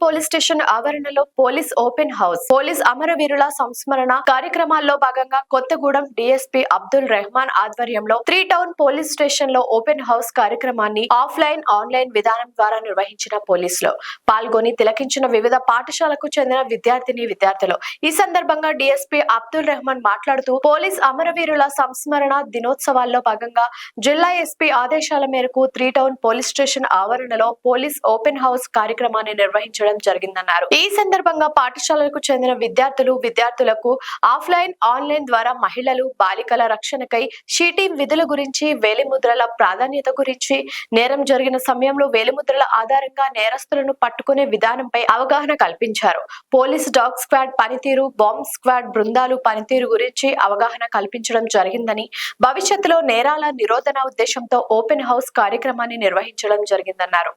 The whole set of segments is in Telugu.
పోలీస్ స్టేషన్ ఆవరణలో పోలీస్ ఓపెన్ హౌస్, పోలీస్ అమరవీరుల సంస్మరణ కార్యక్రమాల్లో భాగంగా కొత్తగూడెం డీఎస్పీ అబ్దుల్ రెహమాన్ ఆధ్వర్యంలో 3 టౌన్ పోలీస్ స్టేషన్ లో ఓపెన్ హౌస్ కార్యక్రమాన్ని ఆఫ్లైన్ ఆన్లైన్ విధానం ద్వారా నిర్వహించిన పోలీసులు పాల్గొని తిలకించిన వివిధ పాఠశాలకు చెందిన విద్యార్థులు. ఈ సందర్భంగా డీఎస్పీ అబ్దుల్ రెహమాన్ మాట్లాడుతూ పోలీస్ అమరవీరుల సంస్మరణ దినోత్సవాల్లో భాగంగా జిల్లా ఎస్పీ ఆదేశాల మేరకు 3 టౌన్ పోలీస్ స్టేషన్ ఆవరణలో పోలీస్ ఓపెన్ హౌస్ కార్యక్రమాన్ని నిర్వహించడం జరిగిందన్నారు. ఈ సందర్భంగా పాఠశాలలకు చెందిన విద్యార్థులకు ఆఫ్లైన్ ఆన్లైన్ ద్వారా మహిళలు బాలికల రక్షణకై షీటీ విధుల గురించి, వేలిముద్రల ప్రాధాన్యత గురించి, నేరం జరిగిన సమయంలో వేలిముద్రల ఆధారంగా నేరస్తులను పట్టుకునే విధానంపై అవగాహన కల్పించారు. పోలీస్ డాగ్ స్క్వాడ్ పనితీరు, బాంబ్ స్క్వాడ్ బృందాలు పనితీరు గురించి అవగాహన కల్పించడం జరిగిందని, భవిష్యత్తులో నేరాల నిరోధన ఉద్దేశంతో ఓపెన్ హౌస్ కార్యక్రమాన్ని నిర్వహించడం జరిగిందన్నారు.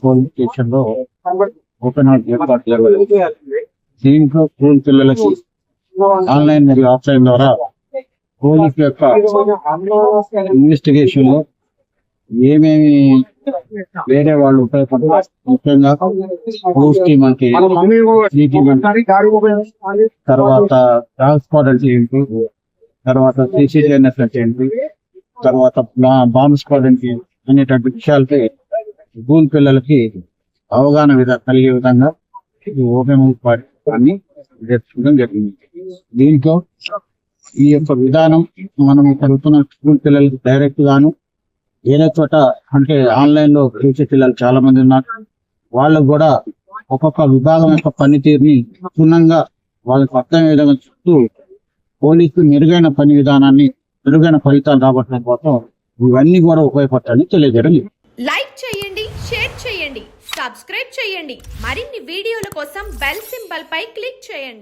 పోలీస్ స్టేషన్ లో ఓపెన్ హౌస్ ఏర్పాటు చేయబడింది. దీంట్లో స్కూల్ పిల్లలకి ఆన్లైన్ మరియు ఆఫ్లైన్ ద్వారా పోలీస్ యొక్క ఇన్వెస్టిగేషన్ లో ఏమేమి వేరే వాళ్ళు ఉపయోగపడతారు, ముఖ్యంగా తర్వాత డాగ్ స్క్వాడ్ అంటే ఏంటి, తర్వాత సిసిటిఎన్ఎస్ అంటే ఏంటి, తర్వాత బాంబ్ స్క్వాడ్ అంటే అనేటువంటి విషయాలపై స్కూల్ పిల్లలకి అవగాహన కలిగే విధంగా ఓపెన్ పాఠాన్ని నేర్చుకోవడం జరిగింది. దీంట్లో ఈ యొక్క విధానం మనం చదువుతున్న స్కూల్ పిల్లలకి డైరెక్ట్ గాను, వేరే చోట అంటే ఆన్లైన్ లో చూసే పిల్లలు చాలా మంది ఉన్నారు. వాళ్ళకు కూడా ఒక్కొక్క విభాగం యొక్క పనితీరుని క్షుణ్ణంగా వాళ్ళకి అర్థమయ్యే విధంగా చూస్తూ పోలీసు మెరుగైన పని విధానాన్ని, మెరుగైన ఫలితాలు రాబట్టడం కోసం ఇవన్నీ కూడా ఉపయోగపడతాయని తెలియజేయడం. లైక్ చేయండి, షేర్ చేయండి, సబ్స్క్రైబ్ చేయండి. మరిన్ని వీడియోల కోసం బెల్ సింబల్ పై క్లిక్ చేయండి.